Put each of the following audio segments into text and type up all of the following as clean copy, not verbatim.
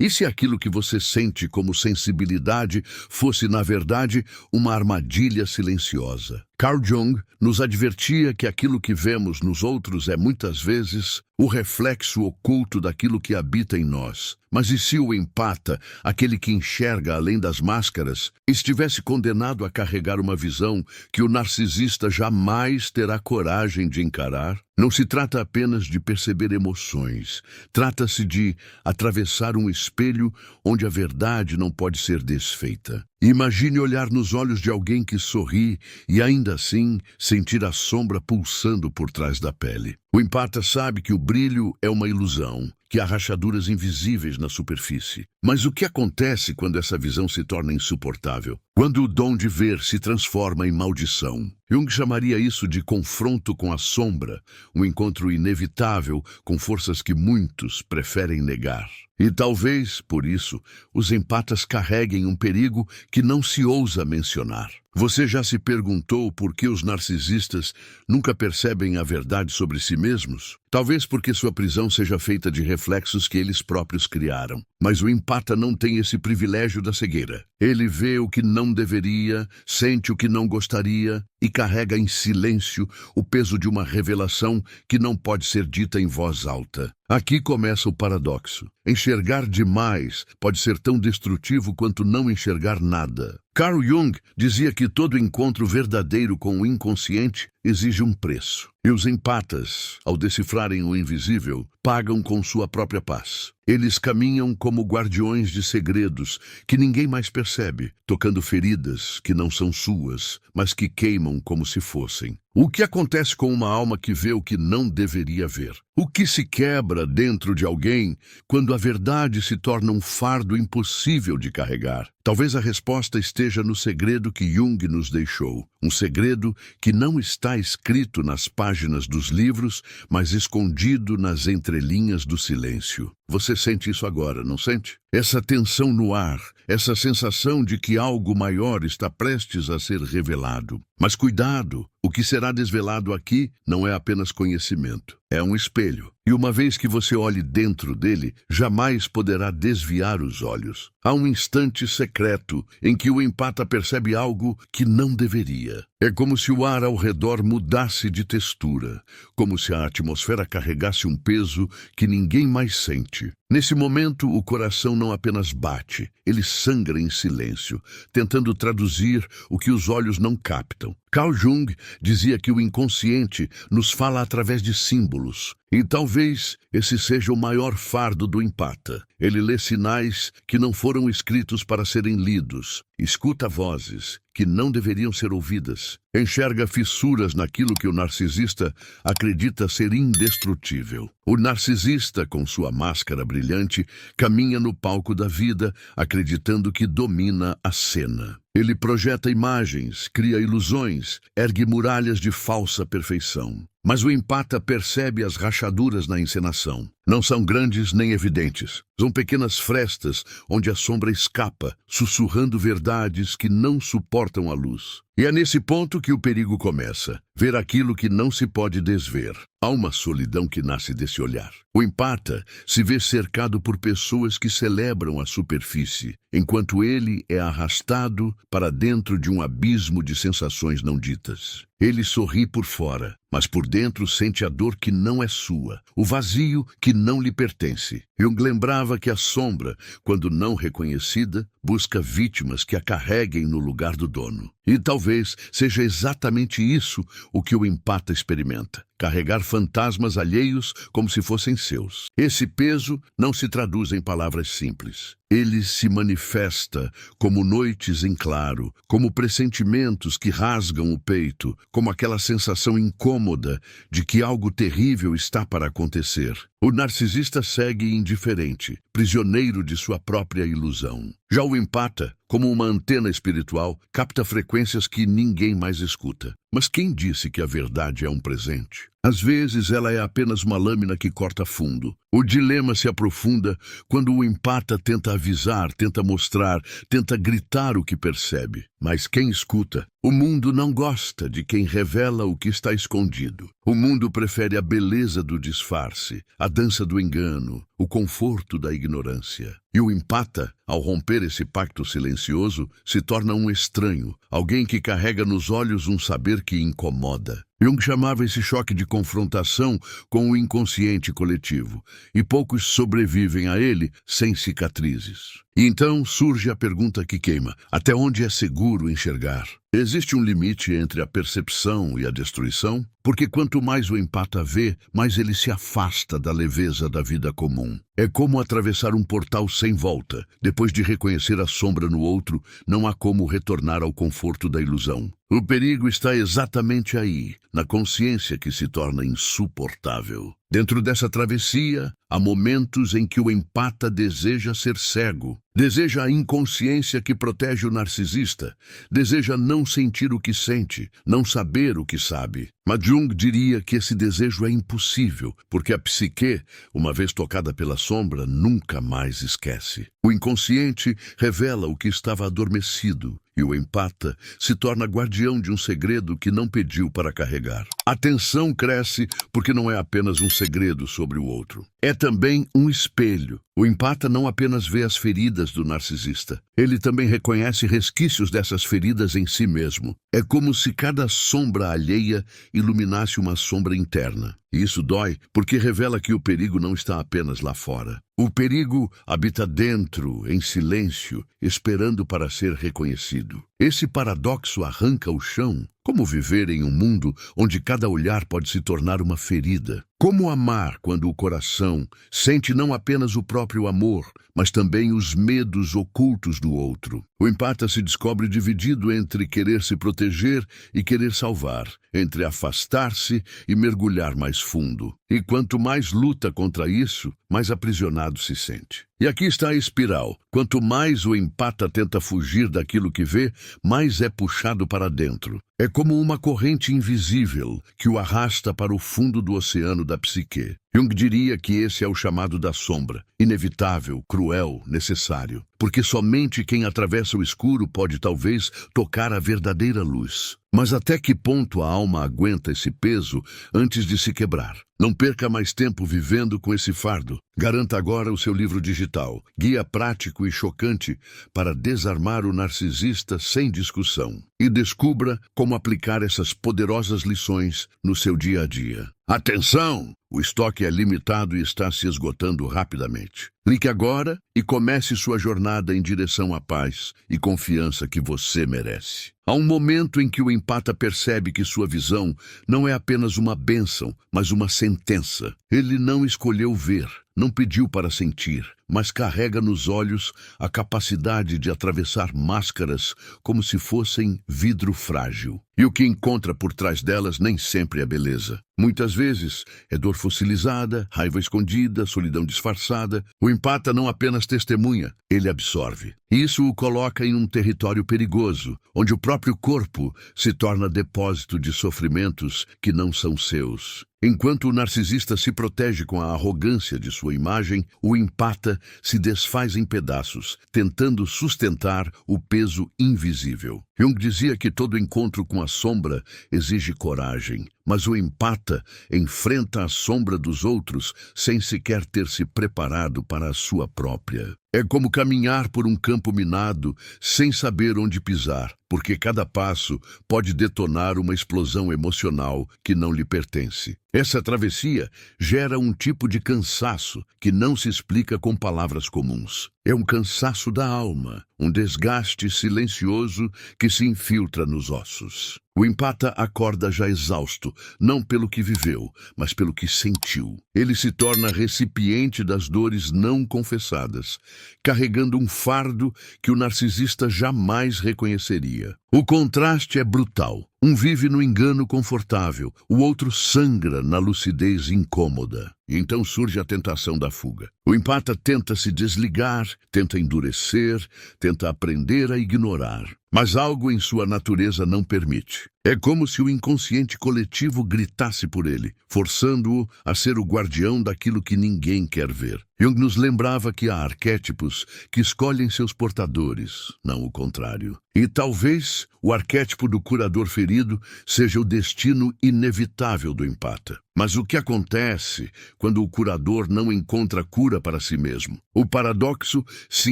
E se aquilo que você sente como sensibilidade fosse, na verdade, uma armadilha silenciosa? Carl Jung nos advertia que aquilo que vemos nos outros é, muitas vezes, o reflexo oculto daquilo que habita em nós. Mas e se o empata, aquele que enxerga além das máscaras, estivesse condenado a carregar uma visão que o narcisista jamais terá coragem de encarar? Não se trata apenas de perceber emoções. Trata-se de atravessar um espelho onde a verdade não pode ser desfeita. Imagine olhar nos olhos de alguém que sorri e, ainda assim, sentir a sombra pulsando por trás da pele. O empata sabe que o brilho é uma ilusão, que há rachaduras invisíveis na superfície. Mas o que acontece quando essa visão se torna insuportável? Quando o dom de ver se transforma em maldição. Jung chamaria isso de confronto com a sombra, um encontro inevitável com forças que muitos preferem negar. E talvez, por isso, os empatas carreguem um perigo que não se ousa mencionar. Você já se perguntou por que os narcisistas nunca percebem a verdade sobre si mesmos? Talvez porque sua prisão seja feita de reflexos que eles próprios criaram. Mas o empata não tem esse privilégio da cegueira. Ele vê o que não deveria, sente o que não gostaria e carrega em silêncio o peso de uma revelação que não pode ser dita em voz alta. Aqui começa o paradoxo. Enxergar demais pode ser tão destrutivo quanto não enxergar nada. Carl Jung dizia que todo encontro verdadeiro com o inconsciente exige um preço. E os empatas, ao decifrarem o invisível, pagam com sua própria paz. Eles caminham como guardiões de segredos que ninguém mais percebe, tocando feridas que não são suas, mas que queimam como se fossem. O que acontece com uma alma que vê o que não deveria ver? O que se quebra dentro de alguém quando a verdade se torna um fardo impossível de carregar? Talvez a resposta esteja no segredo que Jung nos deixou. Um segredo que não está escrito nas páginas dos livros, mas escondido nas entrelinhas do silêncio. Você sente isso agora, não sente? Essa tensão no ar, essa sensação de que algo maior está prestes a ser revelado. Mas cuidado, o que será desvelado aqui não é apenas conhecimento, é um espelho. E uma vez que você olhe dentro dele, jamais poderá desviar os olhos. Há um instante secreto em que o empata percebe algo que não deveria. É como se o ar ao redor mudasse de textura, como se a atmosfera carregasse um peso que ninguém mais sente. Nesse momento, o coração não apenas bate, ele sangra em silêncio, tentando traduzir o que os olhos não captam. Carl Jung dizia que o inconsciente nos fala através de símbolos. E talvez esse seja o maior fardo do empata. Ele lê sinais que não foram escritos para serem lidos. Escuta vozes que não deveriam ser ouvidas. Enxerga fissuras naquilo que o narcisista acredita ser indestrutível. O narcisista, com sua máscara brilhante, caminha no palco da vida, acreditando que domina a cena. Ele projeta imagens, cria ilusões, ergue muralhas de falsa perfeição. Mas o empata percebe as rachaduras na encenação. Não são grandes nem evidentes. São pequenas frestas onde a sombra escapa, sussurrando verdades que não suportam a luz. E é nesse ponto que o perigo começa. Ver aquilo que não se pode desver. Há uma solidão que nasce desse olhar. O empata se vê cercado por pessoas que celebram a superfície, enquanto ele é arrastado para dentro de um abismo de sensações não ditas. Ele sorri por fora, mas por dentro sente a dor que não é sua, o vazio que não lhe pertence. Jung lembrava que a sombra, quando não reconhecida, busca vítimas que a carreguem no lugar do dono. E talvez seja exatamente isso o que o empata experimenta. Carregar fantasmas alheios como se fossem seus. Esse peso não se traduz em palavras simples. Ele se manifesta como noites em claro, como pressentimentos que rasgam o peito, como aquela sensação incômoda de que algo terrível está para acontecer. O narcisista segue indiferente, prisioneiro de sua própria ilusão. Já o empata, como uma antena espiritual, capta frequências que ninguém mais escuta. Mas quem disse que a verdade é um presente? Às vezes ela é apenas uma lâmina que corta fundo. O dilema se aprofunda quando o empata tenta avisar, tenta mostrar, tenta gritar o que percebe. Mas quem escuta? O mundo não gosta de quem revela o que está escondido. O mundo prefere a beleza do disfarce, a dança do engano, o conforto da ignorância. E o empata, ao romper esse pacto silencioso, se torna um estranho, alguém que carrega nos olhos um saber que incomoda. Jung chamava esse choque de confrontação com o inconsciente coletivo, e poucos sobrevivem a ele sem cicatrizes. E então surge a pergunta que queima: até onde é seguro enxergar? Existe um limite entre a percepção e a destruição? Porque quanto mais o empata vê, mais ele se afasta da leveza da vida comum. É como atravessar um portal sem volta. Depois de reconhecer a sombra no outro, não há como retornar ao conforto da ilusão. O perigo está exatamente aí, na consciência que se torna insuportável. Dentro dessa travessia, há momentos em que o empata deseja ser cego, deseja a inconsciência que protege o narcisista, deseja não sentir o que sente, não saber o que sabe. Mas Jung diria que esse desejo é impossível, porque a psique, uma vez tocada pela sombra, nunca mais esquece. O inconsciente revela o que estava adormecido, e o empata se torna guardião de um segredo que não pediu para carregar. A tensão cresce porque não é apenas um segredo sobre o outro. É também um espelho. O empata não apenas vê as feridas do narcisista, ele também reconhece resquícios dessas feridas em si mesmo. É como se cada sombra alheia iluminasse uma sombra interna. E isso dói porque revela que o perigo não está apenas lá fora. O perigo habita dentro, em silêncio, esperando para ser reconhecido. Esse paradoxo arranca o chão. Como viver em um mundo onde cada olhar pode se tornar uma ferida? Como amar quando o coração sente não apenas o próprio amor, mas também os medos ocultos do outro? O empata se descobre dividido entre querer se proteger e querer salvar, entre afastar-se e mergulhar mais fundo. E quanto mais luta contra isso, mais aprisionado se sente. E aqui está a espiral. Quanto mais o empata tenta fugir daquilo que vê, mais é puxado para dentro. É como uma corrente invisível que o arrasta para o fundo do oceano da psique. Jung diria que esse é o chamado da sombra, inevitável, cruel, necessário, porque somente quem atravessa o escuro pode talvez tocar a verdadeira luz. Mas até que ponto a alma aguenta esse peso antes de se quebrar? Não perca mais tempo vivendo com esse fardo. Garanta agora o seu livro digital, guia prático e chocante para desarmar o narcisista sem discussão. E descubra como aplicar essas poderosas lições no seu dia a dia. Atenção! O estoque é limitado e está se esgotando rapidamente. Clique agora e comece sua jornada em direção à paz e confiança que você merece. Há um momento em que o empata percebe que sua visão não é apenas uma bênção, mas uma sentença. Ele não escolheu ver, não pediu para sentir, mas carrega nos olhos a capacidade de atravessar máscaras como se fossem vidro frágil. E o que encontra por trás delas nem sempre é beleza. Muitas vezes é dor fossilizada, raiva escondida, solidão disfarçada. O empata não apenas testemunha, ele absorve. Isso o coloca em um território perigoso, onde o próprio corpo se torna depósito de sofrimentos que não são seus. Enquanto o narcisista se protege com a arrogância de sua imagem, o empata se desfaz em pedaços, tentando sustentar o peso invisível. Jung dizia que todo encontro com a sombra exige coragem, mas o empata enfrenta a sombra dos outros sem sequer ter se preparado para a sua própria. É como caminhar por um campo minado sem saber onde pisar, porque cada passo pode detonar uma explosão emocional que não lhe pertence. Essa travessia gera um tipo de cansaço que não se explica com palavras comuns. É um cansaço da alma, um desgaste silencioso que se infiltra nos ossos. O empata acorda já exausto, não pelo que viveu, mas pelo que sentiu. Ele se torna recipiente das dores não confessadas, carregando um fardo que o narcisista jamais reconheceria. O contraste é brutal. Um vive no engano confortável, o outro sangra na lucidez incômoda. E então surge a tentação da fuga. O empata tenta se desligar, tenta endurecer, tenta aprender a ignorar. Mas algo em sua natureza não permite. É como se o inconsciente coletivo gritasse por ele, forçando-o a ser o guardião daquilo que ninguém quer ver. Jung nos lembrava que há arquétipos que escolhem seus portadores, não o contrário. E talvez o arquétipo do curador ferido seja o destino inevitável do empata. Mas o que acontece quando o curador não encontra cura para si mesmo? O paradoxo se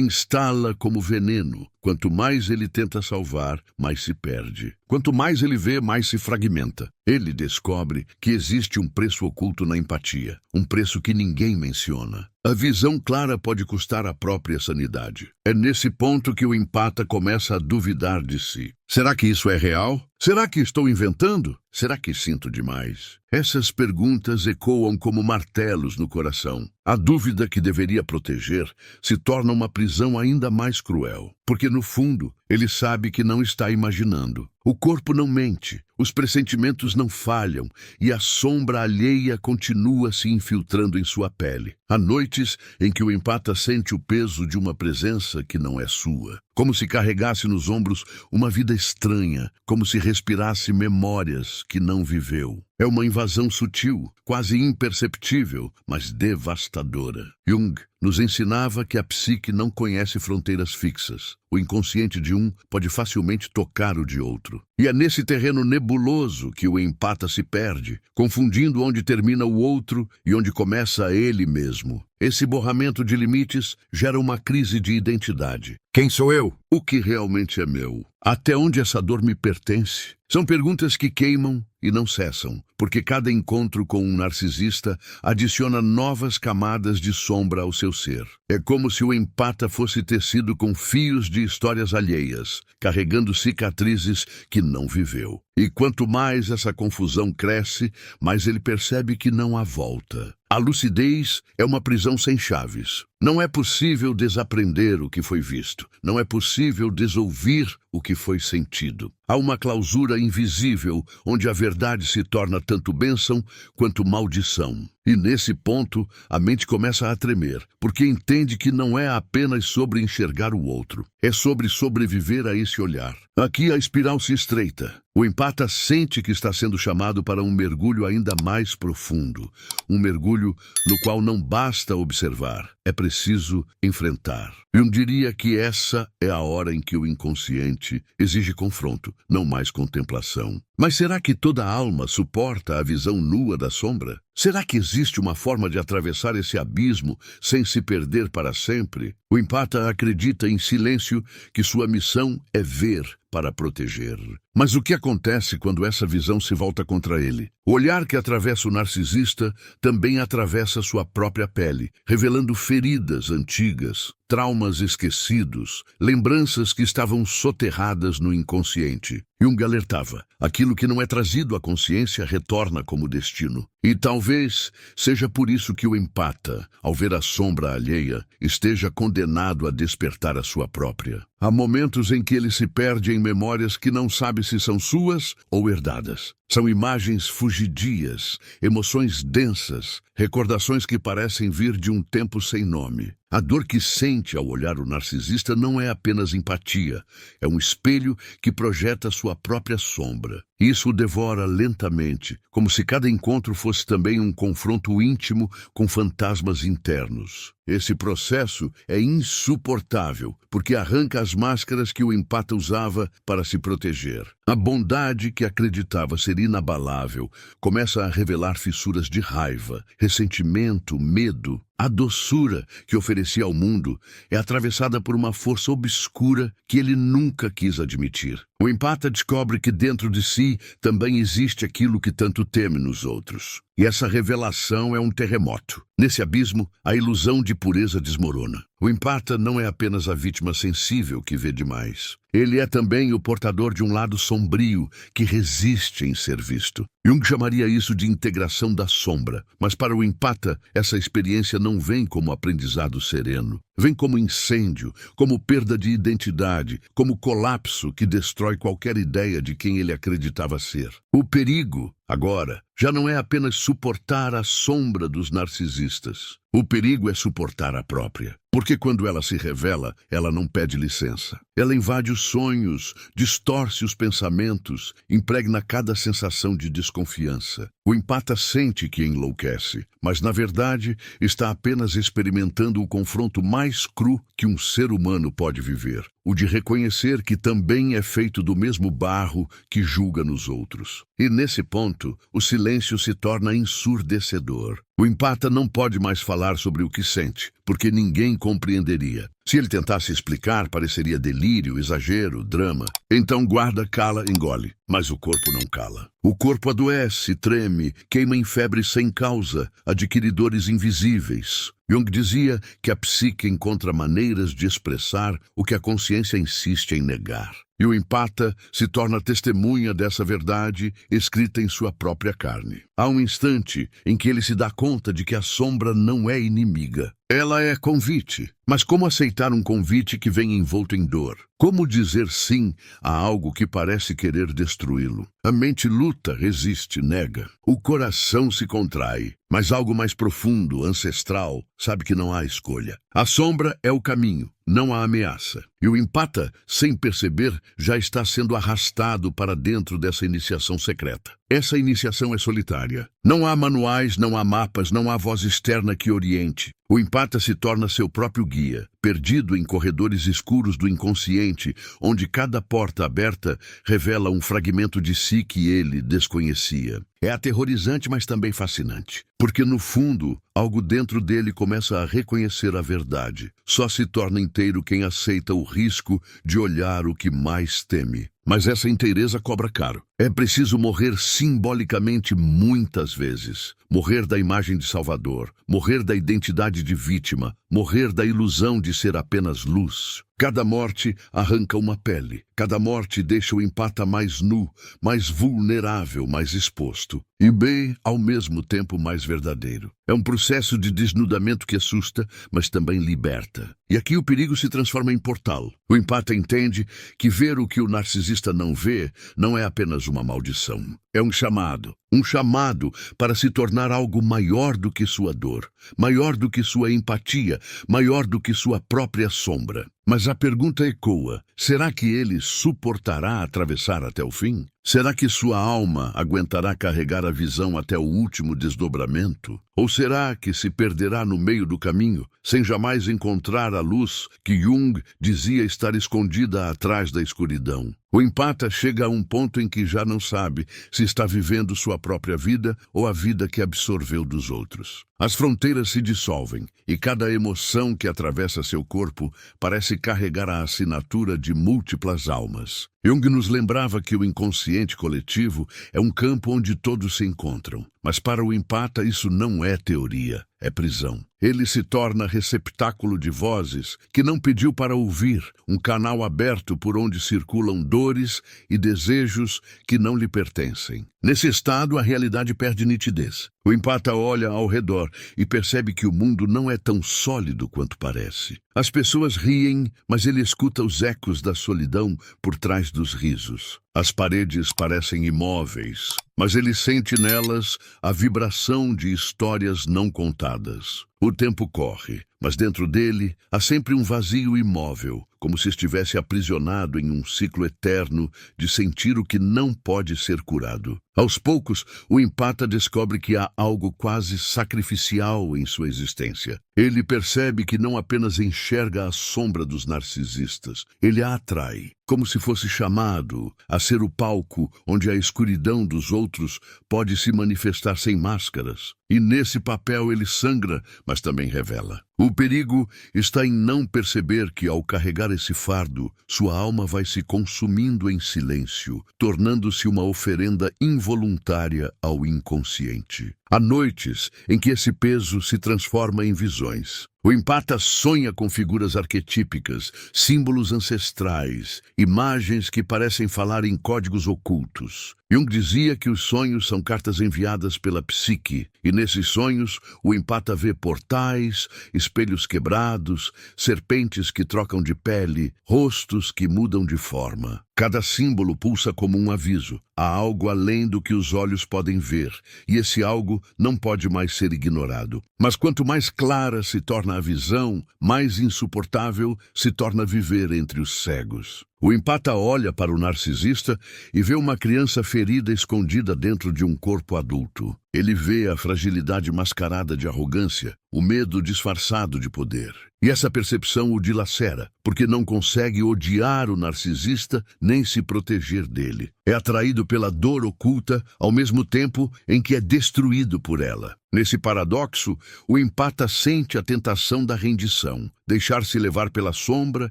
instala como veneno. Quanto mais ele tenta salvar, mais se perde. Quanto mais ele vê, mais se fragmenta. Ele descobre que existe um preço oculto na empatia, um preço que ninguém menciona. A visão clara pode custar a própria sanidade. É nesse ponto que o empata começa a duvidar de si. Será que isso é real? Será que estou inventando? Será que sinto demais? Essas perguntas ecoam como martelos no coração. A dúvida que deveria proteger se torna uma prisão ainda mais cruel, porque no fundo ele sabe que não está imaginando. O corpo não mente, os pressentimentos não falham e a sombra alheia continua se infiltrando em sua pele. Há noites em que o empata sente o peso de uma presença que não é sua, como se carregasse nos ombros uma vida estranha, como se respirasse memórias que não viveu. É uma invasão sutil, quase imperceptível, mas devastadora. Jung nos ensinava que a psique não conhece fronteiras fixas. O inconsciente de um pode facilmente tocar o de outro. E é nesse terreno nebuloso que o empata se perde, confundindo onde termina o outro e onde começa ele mesmo. Esse borramento de limites gera uma crise de identidade. Quem sou eu? O que realmente é meu? Até onde essa dor me pertence? São perguntas que queimam e não cessam, porque cada encontro com um narcisista adiciona novas camadas de sombra ao seu ser. É como se o empata fosse tecido com fios de histórias alheias, carregando cicatrizes que não viveu. E quanto mais essa confusão cresce, mais ele percebe que não há volta. A lucidez é uma prisão sem chaves. Não é possível desaprender o que foi visto. Não é possível desouvir o que foi sentido. Há uma clausura invisível onde a verdade se torna tanto bênção quanto maldição. E nesse ponto, a mente começa a tremer, porque entende que não é apenas sobre enxergar o outro, é sobre sobreviver a esse olhar. Aqui a espiral se estreita. O empata sente que está sendo chamado para um mergulho ainda mais profundo, um mergulho no qual não basta observar, é preciso enfrentar. Jung diria que essa é a hora em que o inconsciente exige confronto, não mais contemplação. Mas será que toda alma suporta a visão nua da sombra? Será que existe uma forma de atravessar esse abismo sem se perder para sempre? O empata acredita em silêncio que sua missão é ver para proteger. Mas o que acontece quando essa visão se volta contra ele? O olhar que atravessa o narcisista também atravessa sua própria pele, revelando feridas antigas, traumas esquecidos, lembranças que estavam soterradas no inconsciente. Jung alertava: aquilo que não é trazido à consciência retorna como destino. E talvez seja por isso que o empata, ao ver a sombra alheia, esteja condenado a despertar a sua própria. Há momentos em que ele se perde em memórias que não sabe se são suas ou herdadas. São imagens fugidias, emoções densas, recordações que parecem vir de um tempo sem nome. A dor que sente ao olhar o narcisista não é apenas empatia, é um espelho que projeta sua própria sombra. Isso o devora lentamente, como se cada encontro fosse também um confronto íntimo com fantasmas internos. Esse processo é insuportável, porque arranca as máscaras que o empata usava para se proteger. A bondade que acreditava ser inabalável começa a revelar fissuras de raiva, ressentimento, medo. A doçura que oferecia ao mundo é atravessada por uma força obscura que ele nunca quis admitir. O empata descobre que dentro de si também existe aquilo que tanto teme nos outros. E essa revelação é um terremoto. Nesse abismo, a ilusão de pureza desmorona. O empata não é apenas a vítima sensível que vê demais. Ele é também o portador de um lado sombrio que resiste em ser visto. Jung chamaria isso de integração da sombra, mas para o empata, essa experiência não vem como aprendizado sereno. Vem como incêndio, como perda de identidade, como colapso que destrói qualquer ideia de quem ele acreditava ser. O perigo, agora, já não é apenas suportar a sombra dos narcisistas. O perigo é suportar a própria. Porque quando ela se revela, ela não pede licença. Ela invade os sonhos, distorce os pensamentos, impregna cada sensação de desconfiança. O empata sente que enlouquece, mas na verdade está apenas experimentando o confronto mais cru que um ser humano pode viver. O de reconhecer que também é feito do mesmo barro que julga nos outros. E nesse ponto, o silêncio se torna ensurdecedor. O empata não pode mais falar sobre o que sente, porque ninguém compreenderia. Se ele tentasse explicar, pareceria delírio, exagero, drama. Então guarda, cala, engole. Mas o corpo não cala. O corpo adoece, treme, queima em febre sem causa, adquire dores invisíveis. Jung dizia que a psique encontra maneiras de expressar o que a consciência insiste em negar. E o empata se torna testemunha dessa verdade escrita em sua própria carne. Há um instante em que ele se dá conta de que a sombra não é inimiga. Ela é convite. Mas como aceitar um convite que vem envolto em dor? Como dizer sim a algo que parece querer destruí-lo? A mente luta, resiste, nega. O coração se contrai. Mas algo mais profundo, ancestral, sabe que não há escolha. A sombra é o caminho, não há ameaça. E o empata, sem perceber, já está sendo arrastado para dentro dessa iniciação secreta. Essa iniciação é solitária. Não há manuais, não há mapas, não há voz externa que oriente. O empata se torna seu próprio guia, perdido em corredores escuros do inconsciente, onde cada porta aberta revela um fragmento de si que ele desconhecia. É aterrorizante, mas também fascinante, porque no fundo, algo dentro dele começa a reconhecer a verdade. Só se torna inteiro quem aceita o risco de olhar o que mais teme. Mas essa inteireza cobra caro. É preciso morrer simbolicamente muitas vezes. Morrer da imagem de Salvador, morrer da identidade de vítima, morrer da ilusão de ser apenas luz. Cada morte arranca uma pele. Cada morte deixa o empata mais nu, mais vulnerável, mais exposto. E bem, ao mesmo tempo, mais verdadeiro. É um processo de desnudamento que assusta, mas também liberta. E aqui o perigo se transforma em portal. O empata entende que ver o que o narcisista não vê não é apenas uma maldição. É um chamado para se tornar algo maior do que sua dor, maior do que sua empatia, maior do que sua própria sombra. Mas a pergunta ecoa: será que ele suportará atravessar até o fim? Será que sua alma aguentará carregar a visão até o último desdobramento? Ou será que se perderá no meio do caminho, sem jamais encontrar a luz que Jung dizia estar escondida atrás da escuridão? O empata chega a um ponto em que já não sabe se está vivendo sua própria vida ou a vida que absorveu dos outros. As fronteiras se dissolvem e cada emoção que atravessa seu corpo parece carregar a assinatura de múltiplas almas. Jung nos lembrava que o inconsciente coletivo é um campo onde todos se encontram. Mas para o empata isso não é teoria, é prisão. Ele se torna receptáculo de vozes que não pediu para ouvir, um canal aberto por onde circulam dores e desejos que não lhe pertencem. Nesse estado, a realidade perde nitidez. O empata olha ao redor e percebe que o mundo não é tão sólido quanto parece. As pessoas riem, mas ele escuta os ecos da solidão por trás dos risos. As paredes parecem imóveis, mas ele sente nelas a vibração de histórias não contadas. O tempo corre, mas dentro dele há sempre um vazio imóvel, como se estivesse aprisionado em um ciclo eterno de sentir o que não pode ser curado. Aos poucos, o empata descobre que há algo quase sacrificial em sua existência. Ele percebe que não apenas enxerga a sombra dos narcisistas, ele a atrai, como se fosse chamado a ser o palco onde a escuridão dos outros pode se manifestar sem máscaras. E nesse papel ele sangra, mas também revela. O perigo está em não perceber que, ao carregar esse fardo, sua alma vai se consumindo em silêncio, tornando-se uma oferenda involuntária ao inconsciente. Há noites em que esse peso se transforma em visões. O empata sonha com figuras arquetípicas, símbolos ancestrais, imagens que parecem falar em códigos ocultos. Jung dizia que os sonhos são cartas enviadas pela psique, e nesses sonhos o empata vê portais, espelhos quebrados, serpentes que trocam de pele, rostos que mudam de forma. Cada símbolo pulsa como um aviso. Há algo além do que os olhos podem ver, e esse algo não pode mais ser ignorado. Mas quanto mais clara se torna a visão, mais insuportável se torna viver entre os cegos. O empata olha para o narcisista e vê uma criança ferida escondida dentro de um corpo adulto. Ele vê a fragilidade mascarada de arrogância, o medo disfarçado de poder. E essa percepção o dilacera, porque não consegue odiar o narcisista nem se proteger dele. É atraído pela dor oculta ao mesmo tempo em que é destruído por ela. Nesse paradoxo, o empata sente a tentação da rendição, deixar-se levar pela sombra,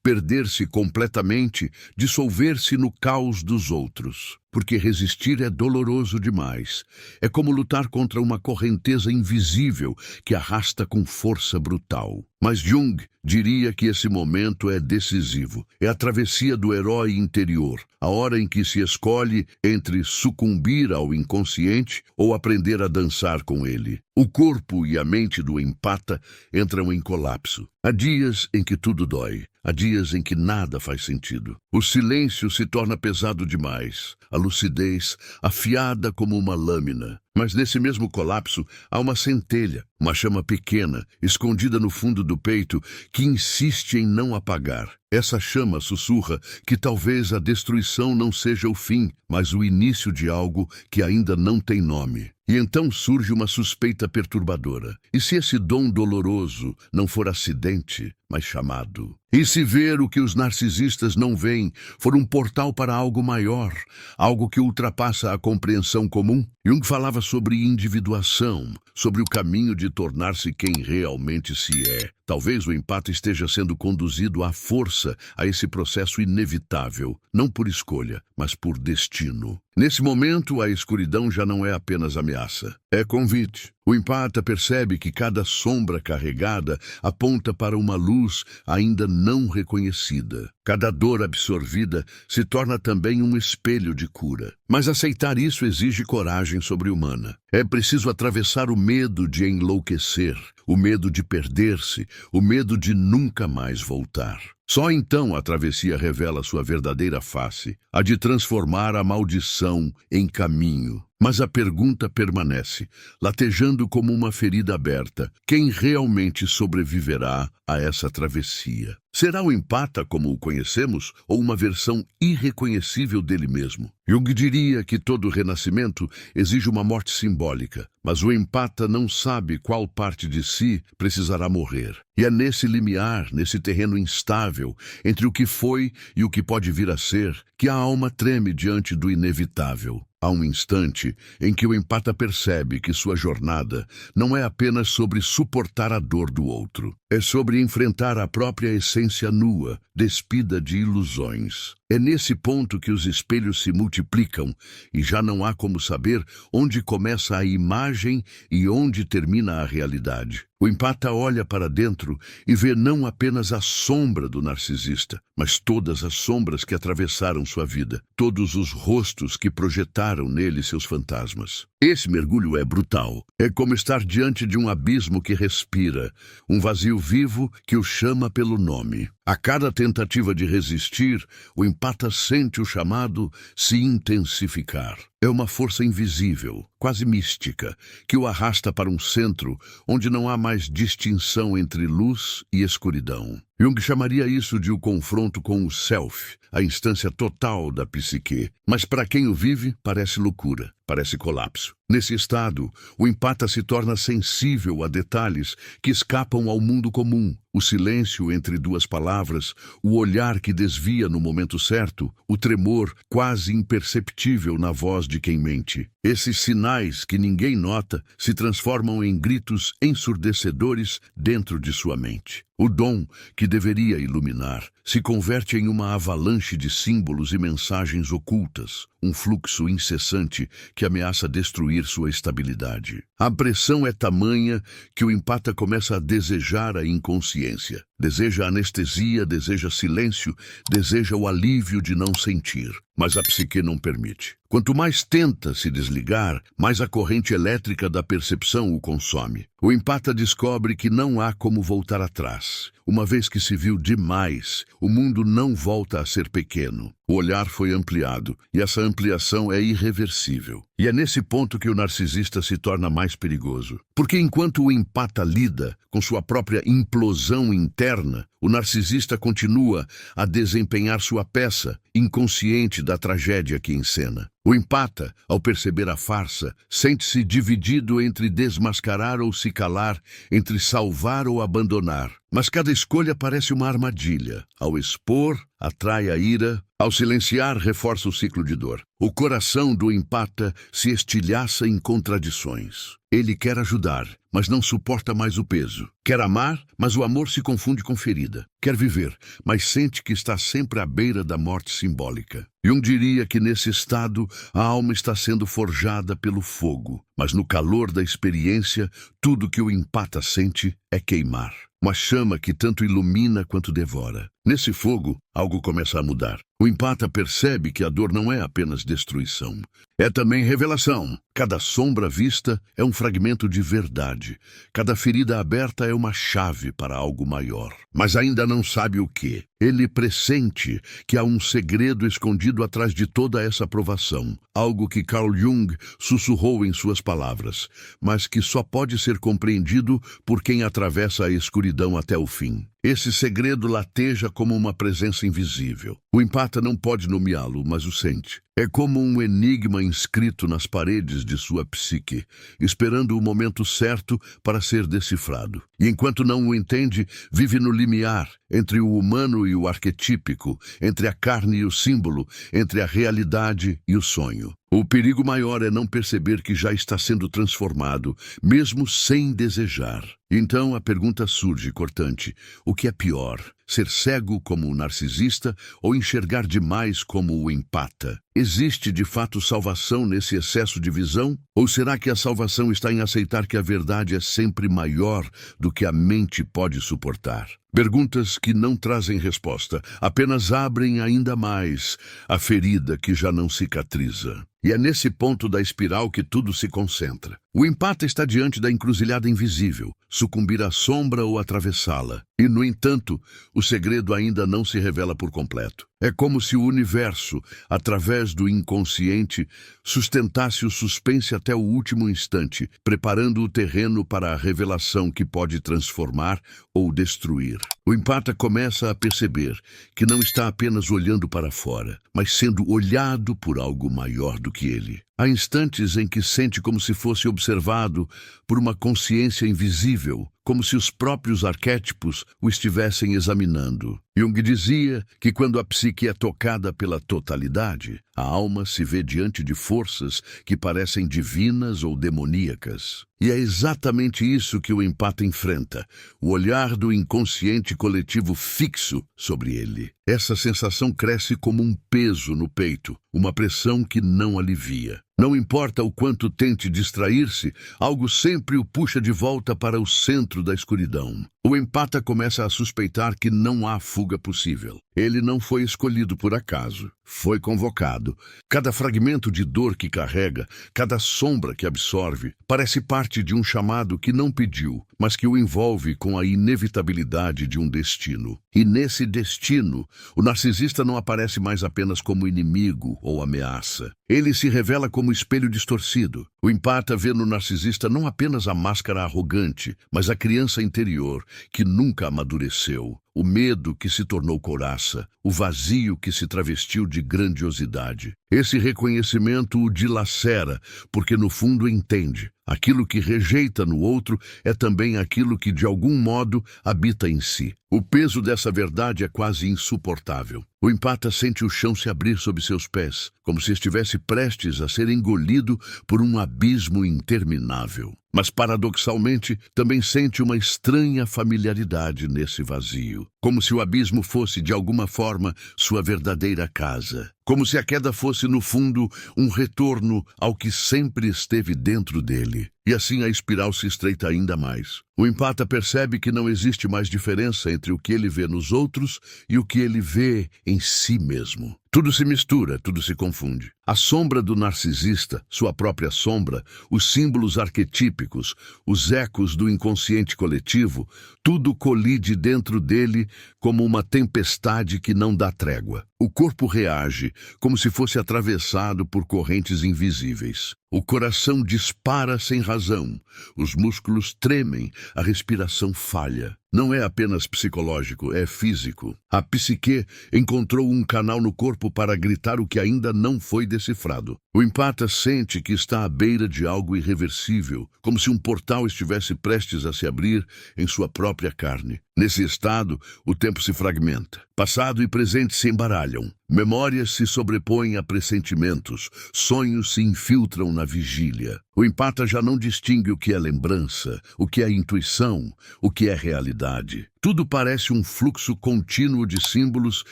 perder-se completamente, dissolver-se no caos dos outros. Porque resistir é doloroso demais. É como lutar contra uma correnteza invisível que arrasta com força brutal. Mas Jung diria que esse momento é decisivo. É a travessia do herói interior, a hora em que se escolhe entre sucumbir ao inconsciente ou aprender a dançar com ele. O corpo e a mente do empata entram em colapso. Há dias em que tudo dói. Há dias em que nada faz sentido. O silêncio se torna pesado demais. A lucidez afiada como uma lâmina. Mas nesse mesmo colapso há uma centelha, uma chama pequena, escondida no fundo do peito, que insiste em não apagar. Essa chama sussurra que talvez a destruição não seja o fim, mas o início de algo que ainda não tem nome. E então surge uma suspeita perturbadora. E se esse dom doloroso não for acidente, mas chamado? E se ver o que os narcisistas não veem for um portal para algo maior, algo que ultrapassa a compreensão comum? Jung falava sobre individuação, sobre o caminho de tornar-se quem realmente se é. Talvez o empata esteja sendo conduzido à força a esse processo inevitável, não por escolha, mas por destino. Nesse momento, a escuridão já não é apenas ameaça, é convite. O empata percebe que cada sombra carregada aponta para uma luz ainda não reconhecida. Cada dor absorvida se torna também um espelho de cura. Mas aceitar isso exige coragem sobre-humana. É preciso atravessar o medo de enlouquecer, o medo de perder-se, o medo de nunca mais voltar. Só então a travessia revela sua verdadeira face, a de transformar a maldição em caminho. Mas a pergunta permanece, latejando como uma ferida aberta. Quem realmente sobreviverá a essa travessia? Será o empata como o conhecemos ou uma versão irreconhecível dele mesmo? Jung diria que todo renascimento exige uma morte simbólica, mas o empata não sabe qual parte de si precisará morrer. E é nesse limiar, nesse terreno instável, entre o que foi e o que pode vir a ser, que a alma treme diante do inevitável. Há um instante em que o empata percebe que sua jornada não é apenas sobre suportar a dor do outro. É sobre enfrentar a própria essência nua, despida de ilusões. É nesse ponto que os espelhos se multiplicam e já não há como saber onde começa a imagem e onde termina a realidade. O empata olha para dentro e vê não apenas a sombra do narcisista, mas todas as sombras que atravessaram sua vida, todos os rostos que projetaram nele seus fantasmas. Esse mergulho é brutal. É como estar diante de um abismo que respira, um vazio vivo que o chama pelo nome. A cada tentativa de resistir, o empata sente o chamado se intensificar. É uma força invisível, quase mística, que o arrasta para um centro onde não há mais distinção entre luz e escuridão. Jung chamaria isso de o confronto com o self, a instância total da psique. Mas para quem o vive, parece loucura, parece colapso. Nesse estado, o empata se torna sensível a detalhes que escapam ao mundo comum. O silêncio entre duas palavras, o olhar que desvia no momento certo, o tremor quase imperceptível na voz de quem mente. Esses sinais que ninguém nota se transformam em gritos ensurdecedores dentro de sua mente. O dom, que deveria iluminar, se converte em uma avalanche de símbolos e mensagens ocultas, um fluxo incessante que ameaça destruir sua estabilidade. A pressão é tamanha que o empata começa a desejar a inconsciência. Deseja anestesia, deseja silêncio, deseja o alívio de não sentir. Mas a psique não permite. Quanto mais tenta se desligar, mais a corrente elétrica da percepção o consome. O empata descobre que não há como voltar atrás. Uma vez que se viu demais, o mundo não volta a ser pequeno. O olhar foi ampliado, e essa ampliação é irreversível. E é nesse ponto que o narcisista se torna mais perigoso. Porque enquanto o empata lida com sua própria implosão interna, o narcisista continua a desempenhar sua peça, inconsciente da tragédia que encena. O empata, ao perceber a farsa, sente-se dividido entre desmascarar ou se calar, entre salvar ou abandonar. Mas cada escolha parece uma armadilha. Ao expor, atrai a ira. Ao silenciar, reforça o ciclo de dor. O coração do empata se estilhaça em contradições. Ele quer ajudar, mas não suporta mais o peso. Quer amar, mas o amor se confunde com ferida. Quer viver, mas sente que está sempre à beira da morte simbólica. Jung diria que nesse estado a alma está sendo forjada pelo fogo, mas no calor da experiência, tudo que o empata sente é queimar. Uma chama que tanto ilumina quanto devora. Nesse fogo, algo começa a mudar. O empata percebe que a dor não é apenas destruição. É também revelação. Cada sombra vista é um fragmento de verdade. Cada ferida aberta é uma chave para algo maior. Mas ainda não sabe o que. Ele pressente que há um segredo escondido atrás de toda essa provação. Algo que Carl Jung sussurrou em suas palavras, mas que só pode ser compreendido por quem atravessa a escuridão até o fim. Esse segredo lateja como uma presença invisível. O empata não pode nomeá-lo, mas o sente. É como um enigma inscrito nas paredes de sua psique, esperando o momento certo para ser decifrado. E enquanto não o entende, vive no limiar, entre o humano e o arquetípico, entre a carne e o símbolo, entre a realidade e o sonho. O perigo maior é não perceber que já está sendo transformado, mesmo sem desejar. Então a pergunta surge, cortante: o que é pior? Ser cego como o narcisista ou enxergar demais como o empata? Existe de fato salvação nesse excesso de visão? Ou será que a salvação está em aceitar que a verdade é sempre maior do que a mente pode suportar? Perguntas que não trazem resposta, apenas abrem ainda mais a ferida que já não cicatriza. E é nesse ponto da espiral que tudo se concentra. O empata está diante da encruzilhada invisível, sucumbir à sombra ou atravessá-la. E, no entanto, o segredo ainda não se revela por completo. É como se o universo, através do inconsciente, sustentasse o suspense até o último instante, preparando o terreno para a revelação que pode transformar ou destruir. O empata começa a perceber que não está apenas olhando para fora, mas sendo olhado por algo maior do que ele. Há instantes em que sente como se fosse observado por uma consciência invisível, como se os próprios arquétipos o estivessem examinando. Jung dizia que quando a psique é tocada pela totalidade, a alma se vê diante de forças que parecem divinas ou demoníacas. E é exatamente isso que o empata enfrenta, o olhar do inconsciente coletivo fixo sobre ele. Essa sensação cresce como um peso no peito, uma pressão que não alivia. Não importa o quanto tente distrair-se, algo sempre o puxa de volta para o centro da escuridão. O empata começa a suspeitar que não há fuga possível. Ele não foi escolhido por acaso, foi convocado. Cada fragmento de dor que carrega, cada sombra que absorve, parece parte de um chamado que não pediu, mas que o envolve com a inevitabilidade de um destino. E nesse destino, o narcisista não aparece mais apenas como inimigo ou ameaça. Ele se revela como espelho distorcido. O empata vê no narcisista não apenas a máscara arrogante, mas a criança interior que nunca amadureceu. O medo que se tornou couraça, o vazio que se travestiu de grandiosidade. Esse reconhecimento o dilacera, porque no fundo entende. Aquilo que rejeita no outro é também aquilo que de algum modo habita em si. O peso dessa verdade é quase insuportável. O empata sente o chão se abrir sob seus pés, como se estivesse prestes a ser engolido por um abismo interminável. mas paradoxalmente também sente uma estranha familiaridade nesse vazio, como se o abismo fosse, de alguma forma, sua verdadeira casa. Como se a queda fosse, no fundo, um retorno ao que sempre esteve dentro dele. E assim a espiral se estreita ainda mais. O empata percebe que não existe mais diferença entre o que ele vê nos outros e o que ele vê em si mesmo. Tudo se mistura, tudo se confunde. A sombra do narcisista, sua própria sombra, os símbolos arquetípicos, os ecos do inconsciente coletivo, tudo colide dentro dele como uma tempestade que não dá trégua. O corpo reage como se fosse atravessado por correntes invisíveis. O coração dispara sem razão, os músculos tremem, a respiração falha. Não é apenas psicológico, é físico. A psique encontrou um canal no corpo para gritar o que ainda não foi decifrado. O empata sente que está à beira de algo irreversível, como se um portal estivesse prestes a se abrir em sua própria carne. Nesse estado, o tempo se fragmenta. Passado e presente se embaralham. Memórias se sobrepõem a pressentimentos. Sonhos se infiltram na vigília. O empata já não distingue o que é lembrança, o que é intuição, o que é realidade. Tudo parece um fluxo contínuo de símbolos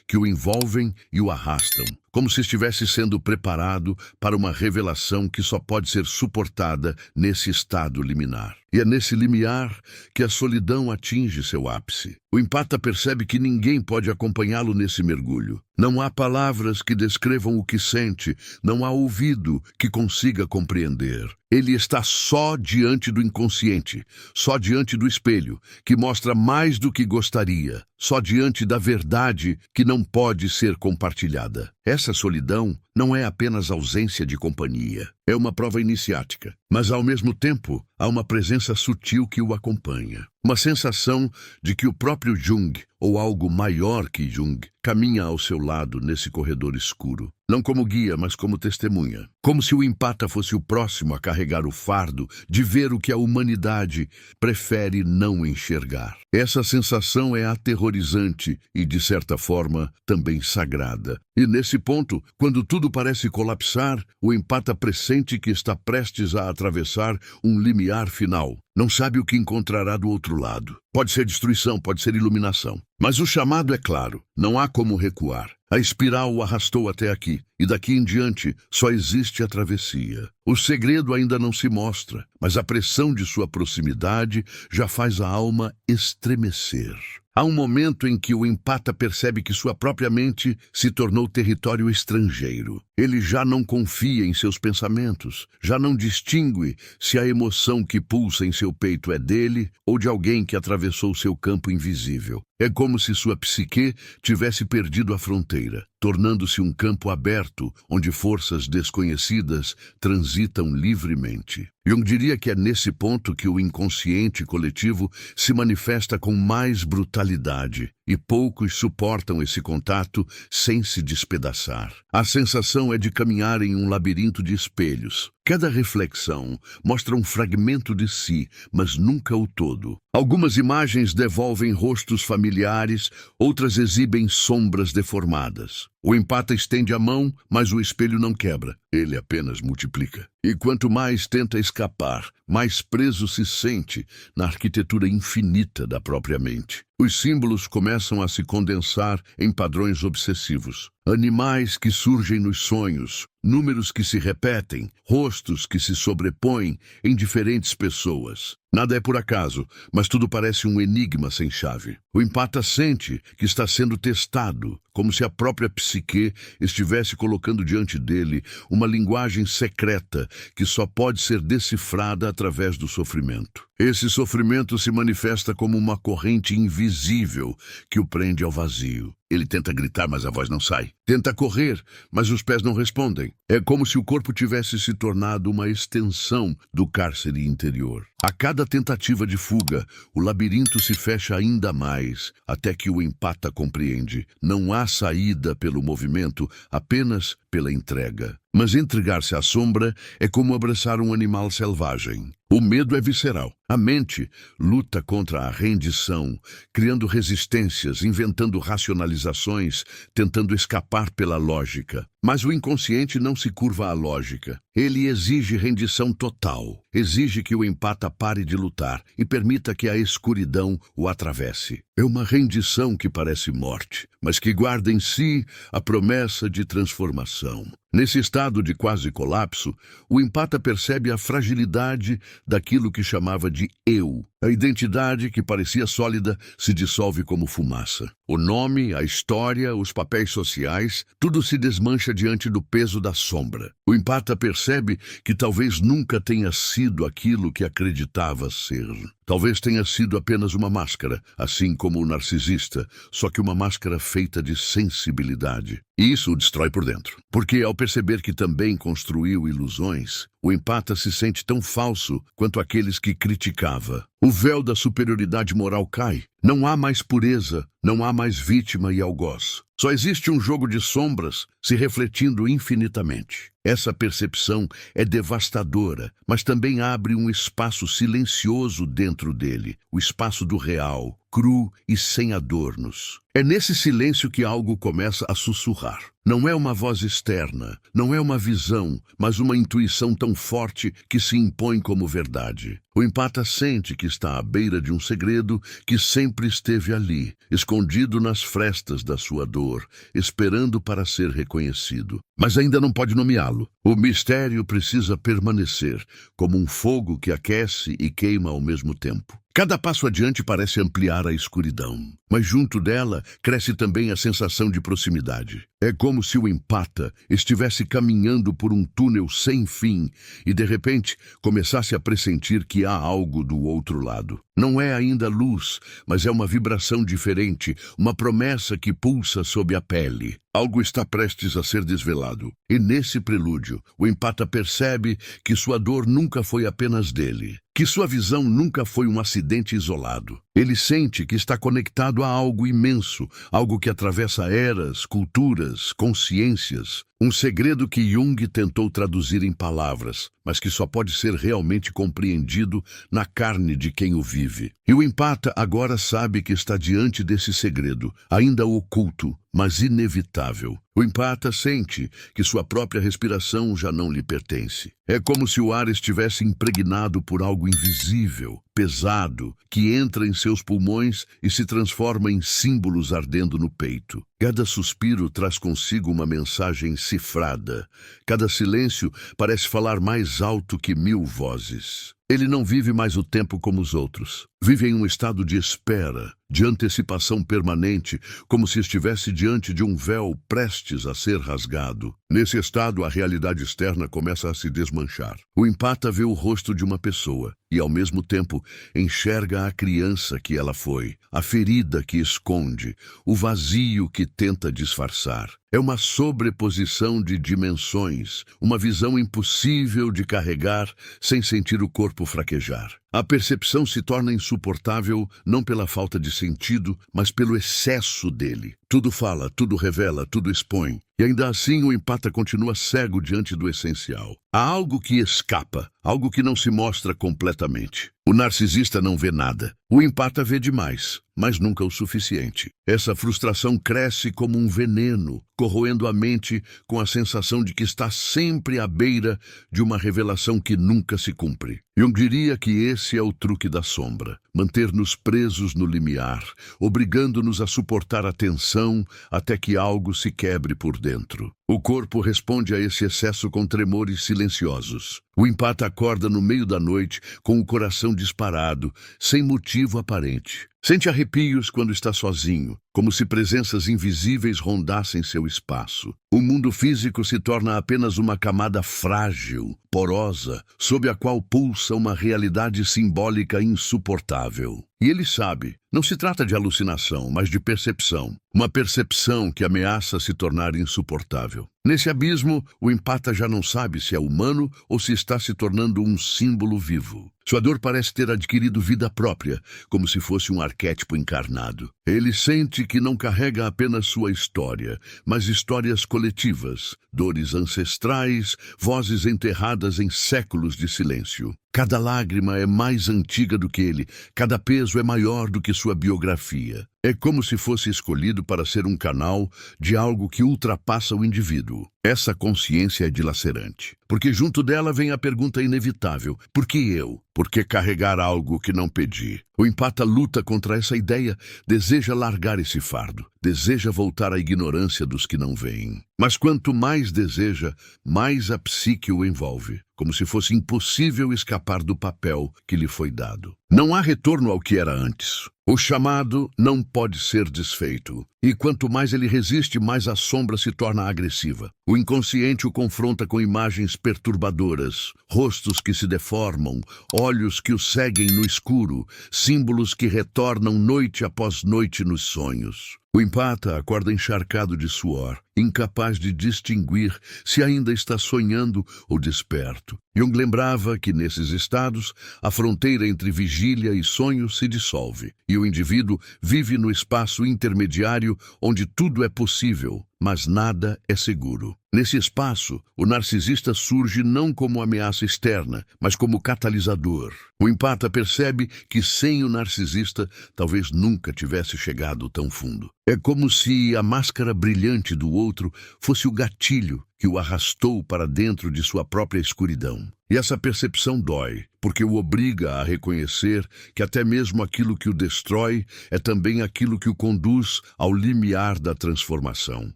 que o envolvem e o arrastam, como se estivesse sendo preparado para uma revelação que só pode ser suportada nesse estado liminar. E é nesse limiar que a solidão atinge seu ápice. O empata percebe que ninguém pode acompanhá-lo nesse mergulho. Não há palavras que descrevam o que sente, não há ouvido que consiga compreender. Ele está só diante do inconsciente, só diante do espelho, que mostra mais do que gostaria, só diante da verdade que não pode ser compartilhada. Essa solidão não é apenas ausência de companhia, é uma prova iniciática, mas ao mesmo tempo há uma presença sutil que o acompanha. Uma sensação de que o próprio Jung, ou algo maior que Jung, caminha ao seu lado nesse corredor escuro. Não como guia, mas como testemunha. Como se o empata fosse o próximo a carregar o fardo de ver o que a humanidade prefere não enxergar. Essa sensação é aterrorizante e, de certa forma, também sagrada. E nesse ponto, quando tudo parece colapsar, o empata pressente que está prestes a atravessar um limiar final. Não sabe o que encontrará do outro lado. Pode ser destruição, pode ser iluminação. Mas o chamado é claro, não há como recuar. A espiral o arrastou até aqui, e daqui em diante só existe a travessia. O segredo ainda não se mostra, mas a pressão de sua proximidade já faz a alma estremecer. Há um momento em que o empata percebe que sua própria mente se tornou território estrangeiro. Ele já não confia em seus pensamentos, já não distingue se a emoção que pulsa em seu peito é dele ou de alguém que atravessou seu campo invisível. É como se sua psique tivesse perdido a fronteira, tornando-se um campo aberto onde forças desconhecidas transitam livremente. Jung diria que é nesse ponto que o inconsciente coletivo se manifesta com mais brutalidade, e poucos suportam esse contato sem se despedaçar. A sensação é de caminhar em um labirinto de espelhos. Cada reflexão mostra um fragmento de si, mas nunca o todo. Algumas imagens devolvem rostos familiares, outras exibem sombras deformadas. O empata estende a mão, mas o espelho não quebra. Ele apenas multiplica. E quanto mais tenta escapar, mais preso se sente na arquitetura infinita da própria mente. Os símbolos começam a se condensar em padrões obsessivos. Animais que surgem nos sonhos, números que se repetem, rostos que se sobrepõem em diferentes pessoas. Nada é por acaso, mas tudo parece um enigma sem chave. O empata sente que está sendo testado, como se a própria psique estivesse colocando diante dele uma linguagem secreta que só pode ser decifrada através do sofrimento. Esse sofrimento se manifesta como uma corrente invisível que o prende ao vazio. Ele tenta gritar, mas a voz não sai. Tenta correr, mas os pés não respondem. É como se o corpo tivesse se tornado uma extensão do cárcere interior. A cada tentativa de fuga, o labirinto se fecha ainda mais, até que o empata compreende. Não há saída pelo movimento, apenas pela entrega. Mas entregar-se à sombra é como abraçar um animal selvagem. O medo é visceral. A mente luta contra a rendição, criando resistências, inventando racionalizações, tentando escapar pela lógica. Mas o inconsciente não se curva à lógica. Ele exige rendição total. Exige que o empata pare de lutar e permita que a escuridão o atravesse. É uma rendição que parece morte, mas que guarda em si a promessa de transformação. Nesse estado de quase colapso, o empata percebe a fragilidade daquilo que chamava de eu. A identidade que parecia sólida se dissolve como fumaça. O nome, a história, os papéis sociais, tudo se desmancha diante do peso da sombra. O empata percebe que talvez nunca tenha sido aquilo que acreditava ser. Talvez tenha sido apenas uma máscara, assim como o narcisista, só que uma máscara feita de sensibilidade. E isso o destrói por dentro. Porque ao perceber que também construiu ilusões, o empata se sente tão falso quanto aqueles que criticava. O véu da superioridade moral cai. Não há mais pureza, não há mais vítima e algoz. Só existe um jogo de sombras se refletindo infinitamente. Essa percepção é devastadora, mas também abre um espaço silencioso dentro dele, o espaço do real, cru e sem adornos. É nesse silêncio que algo começa a sussurrar. Não é uma voz externa, não é uma visão, mas uma intuição tão forte que se impõe como verdade. O empata sente que está à beira de um segredo que sempre esteve ali, escondido nas frestas da sua dor, esperando para ser reconhecido. Mas ainda não pode nomeá-lo. O mistério precisa permanecer, como um fogo que aquece e queima ao mesmo tempo. Cada passo adiante parece ampliar a escuridão, mas junto dela cresce também a sensação de proximidade. É como se o empata estivesse caminhando por um túnel sem fim e, de repente, começasse a pressentir que há algo do outro lado. Não é ainda luz, mas é uma vibração diferente, uma promessa que pulsa sob a pele. Algo está prestes a ser desvelado. E nesse prelúdio, o empata percebe que sua dor nunca foi apenas dele, que sua visão nunca foi um acidente isolado. Ele sente que está conectado a algo imenso, algo que atravessa eras, culturas, consciências. Um segredo que Jung tentou traduzir em palavras, mas que só pode ser realmente compreendido na carne de quem o vive. E o empata agora sabe que está diante desse segredo, ainda oculto, mas inevitável. O empata sente que sua própria respiração já não lhe pertence. É como se o ar estivesse impregnado por algo invisível, pesado, que entra em seus pulmões e se transforma em símbolos ardendo no peito. Cada suspiro traz consigo uma mensagem cifrada. Cada silêncio parece falar mais alto que 1000 vozes. Ele não vive mais o tempo como os outros. Vive em um estado de espera, de antecipação permanente, como se estivesse diante de um véu prestes a ser rasgado. Nesse estado, a realidade externa começa a se desmanchar. O empata vê o rosto de uma pessoa e, ao mesmo tempo, enxerga a criança que ela foi, a ferida que esconde, o vazio que tenta disfarçar. É uma sobreposição de dimensões, uma visão impossível de carregar sem sentir o corpo fraquejar. A percepção se torna insuportável não pela falta de sentido, mas pelo excesso dele. Tudo fala, tudo revela, tudo expõe. E ainda assim o empata continua cego diante do essencial. Há algo que escapa, algo que não se mostra completamente. O narcisista não vê nada. O empata vê demais, mas nunca o suficiente. Essa frustração cresce como um veneno, corroendo a mente com a sensação de que está sempre à beira de uma revelação que nunca se cumpre. Jung diria que esse é o truque da sombra, manter-nos presos no limiar, obrigando-nos a suportar a tensão até que algo se quebre por dentro. O corpo responde a esse excesso com tremores silenciosos. O empata acorda no meio da noite com o coração disparado, sem motivo aparente. Sente arrepios quando está sozinho, como se presenças invisíveis rondassem seu espaço. O mundo físico se torna apenas uma camada frágil, porosa, sob a qual pulsa uma realidade simbólica insuportável. E ele sabe, não se trata de alucinação, mas de percepção. Uma percepção que ameaça se tornar insuportável. Nesse abismo, o empata já não sabe se é humano ou se está se tornando um símbolo vivo. Sua dor parece ter adquirido vida própria, como se fosse um arquétipo encarnado. Ele sente que não carrega apenas sua história, mas histórias coletivas, dores ancestrais, vozes enterradas em séculos de silêncio. Cada lágrima é mais antiga do que ele, cada peso é maior do que sua biografia. É como se fosse escolhido para ser um canal de algo que ultrapassa o indivíduo. Essa consciência é dilacerante, porque junto dela vem a pergunta inevitável: por que eu? Por que carregar algo que não pedi? O empata luta contra essa ideia, deseja largar esse fardo, deseja voltar à ignorância dos que não veem. Mas quanto mais deseja, mais a psique o envolve, como se fosse impossível escapar do papel que lhe foi dado. Não há retorno ao que era antes. O chamado não pode ser desfeito. E quanto mais ele resiste, mais a sombra se torna agressiva. O inconsciente o confronta com imagens perturbadoras, rostos que se deformam, olhos que o seguem no escuro, símbolos que retornam noite após noite nos sonhos. O empata acorda encharcado de suor, incapaz de distinguir se ainda está sonhando ou desperto. Jung lembrava que, nesses estados, a fronteira entre vigília e sonho se dissolve, e o indivíduo vive no espaço intermediário onde tudo é possível, mas nada é seguro. Nesse espaço, o narcisista surge não como ameaça externa, mas como catalisador. O empata percebe que sem o narcisista, talvez nunca tivesse chegado tão fundo. É como se a máscara brilhante do outro fosse o gatilho que o arrastou para dentro de sua própria escuridão. E essa percepção dói, porque o obriga a reconhecer que até mesmo aquilo que o destrói é também aquilo que o conduz ao limiar da transformação.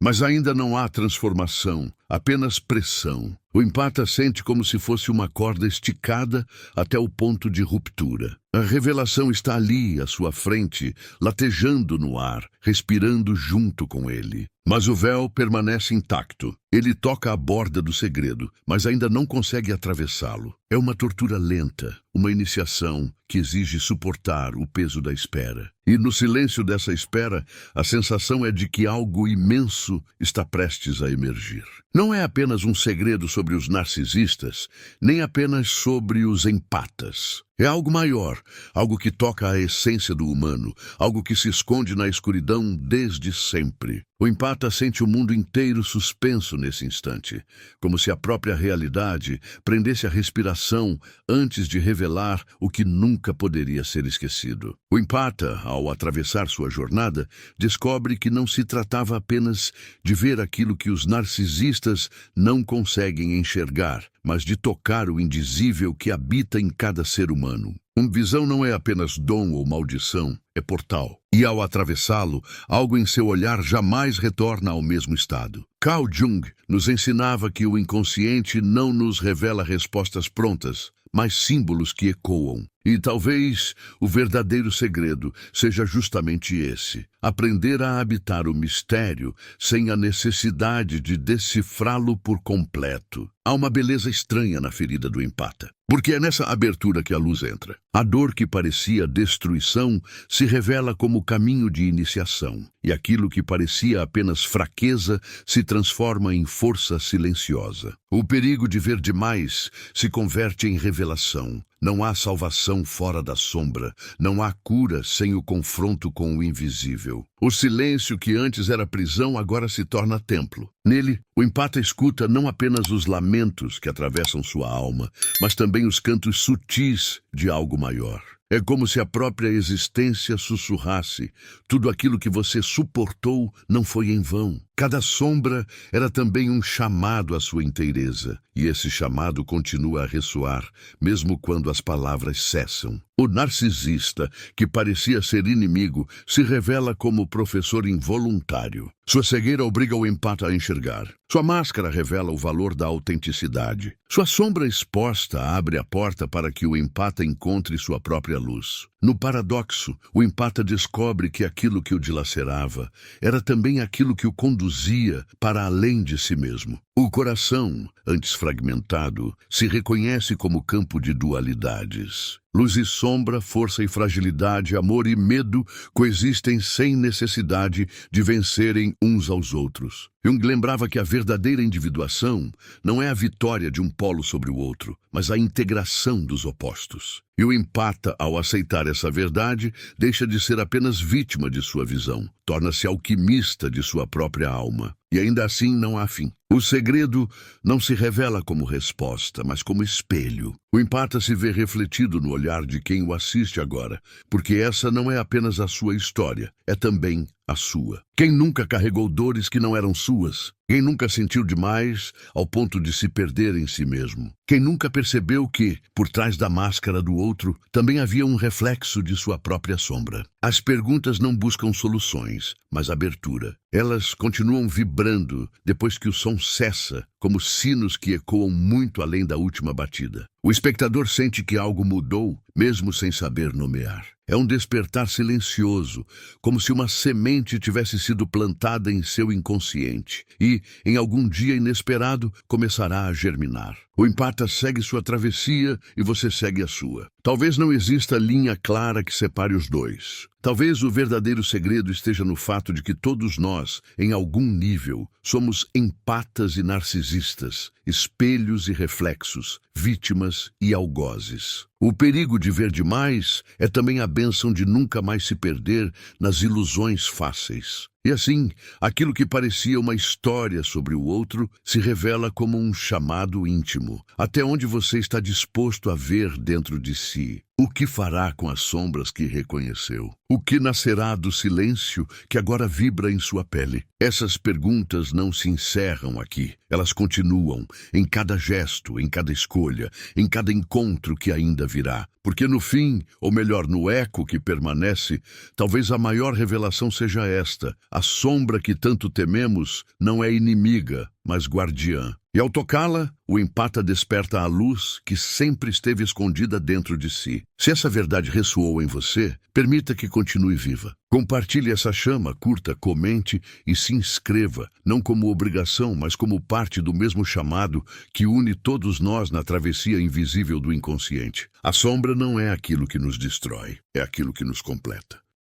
Mas ainda não há transformação, apenas pressão. O empata sente como se fosse uma corda esticada até o ponto de ruptura. A revelação está ali, à sua frente, latejando no ar, respirando junto com ele. Mas o véu permanece intacto. Ele toca a borda do segredo, mas ainda não consegue atravessá-lo. É uma tortura lenta, uma iniciação que exige suportar o peso da espera. E no silêncio dessa espera, a sensação é de que algo imenso está prestes a emergir. Não é apenas um segredo sobre os narcisistas, nem apenas sobre os empatas. É algo maior, algo que toca a essência do humano, algo que se esconde na escuridão desde sempre. O empata sente o mundo inteiro suspenso nesse instante, como se a própria realidade prendesse a respiração antes de revelar o que nunca poderia ser esquecido. O empata, ao atravessar sua jornada, descobre que não se tratava apenas de ver aquilo que os narcisistas não conseguem enxergar, mas de tocar o indizível que habita em cada ser humano. Uma visão não é apenas dom ou maldição, é portal. E ao atravessá-lo, algo em seu olhar jamais retorna ao mesmo estado. Carl Jung nos ensinava que o inconsciente não nos revela respostas prontas, mas símbolos que ecoam. E talvez o verdadeiro segredo seja justamente esse: aprender a habitar o mistério sem a necessidade de decifrá-lo por completo. Há uma beleza estranha na ferida do empata, porque é nessa abertura que a luz entra. A dor que parecia destruição se revela como caminho de iniciação, e aquilo que parecia apenas fraqueza se transforma em força silenciosa. O perigo de ver demais se converte em revelação. Não há salvação fora da sombra, não há cura sem o confronto com o invisível. O silêncio que antes era prisão agora se torna templo. Nele, o empata escuta não apenas os lamentos que atravessam sua alma, mas também os cantos sutis de algo maior. É como se a própria existência sussurrasse: tudo aquilo que você suportou não foi em vão. Cada sombra era também um chamado à sua inteireza, e esse chamado continua a ressoar, mesmo quando as palavras cessam. O narcisista, que parecia ser inimigo, se revela como professor involuntário. Sua cegueira obriga o empata a enxergar. Sua máscara revela o valor da autenticidade. Sua sombra exposta abre a porta para que o empata encontre sua própria luz. No paradoxo, o empata descobre que aquilo que o dilacerava era também aquilo que o conduzia para além de si mesmo. O coração, antes fragmentado, se reconhece como campo de dualidades. Luz e sombra, força e fragilidade, amor e medo coexistem sem necessidade de vencerem uns aos outros. Jung lembrava que a verdadeira individuação não é a vitória de um polo sobre o outro, mas a integração dos opostos. E o empata, ao aceitar essa verdade, deixa de ser apenas vítima de sua visão, torna-se alquimista de sua própria alma. e ainda assim não há fim. O segredo não se revela como resposta, mas como espelho. O empata se vê refletido no olhar de quem o assiste agora, porque essa não é apenas a sua história, é também a sua. Quem nunca carregou dores que não eram suas? Quem nunca sentiu demais ao ponto de se perder em si mesmo? Quem nunca percebeu que, por trás da máscara do outro, também havia um reflexo de sua própria sombra? As perguntas não buscam soluções, mas abertura. Elas continuam vibrando depois que o som cessa, como sinos que ecoam muito além da última batida. O espectador sente que algo mudou, mesmo sem saber nomear. É um despertar silencioso, como se uma semente tivesse sido plantada em seu inconsciente e, em algum dia inesperado, começará a germinar. O empata segue sua travessia e você segue a sua. Talvez não exista linha clara que separe os dois. Talvez o verdadeiro segredo esteja no fato de que todos nós, em algum nível, somos empatas e narcisistas, espelhos e reflexos, vítimas e algozes. O perigo de ver demais é também a bênção de nunca mais se perder nas ilusões fáceis. E assim, aquilo que parecia uma história sobre o outro se revela como um chamado íntimo, até onde você está disposto a ver dentro de si. O que fará com as sombras que reconheceu? O que nascerá do silêncio que agora vibra em sua pele? Essas perguntas não se encerram aqui. Elas continuam em cada gesto, em cada escolha, em cada encontro que ainda virá. Porque no fim, ou melhor, no eco que permanece, talvez a maior revelação seja esta: a sombra que tanto tememos não é inimiga, mas guardiã. E ao tocá-la, o empata desperta a luz que sempre esteve escondida dentro de si. Se essa verdade ressoou em você, permita que continue viva. Compartilhe essa chama, curta, comente e se inscreva, não como obrigação, mas como parte do mesmo chamado que une todos nós na travessia invisível do inconsciente. A sombra não é aquilo que nos destrói, é aquilo que nos completa.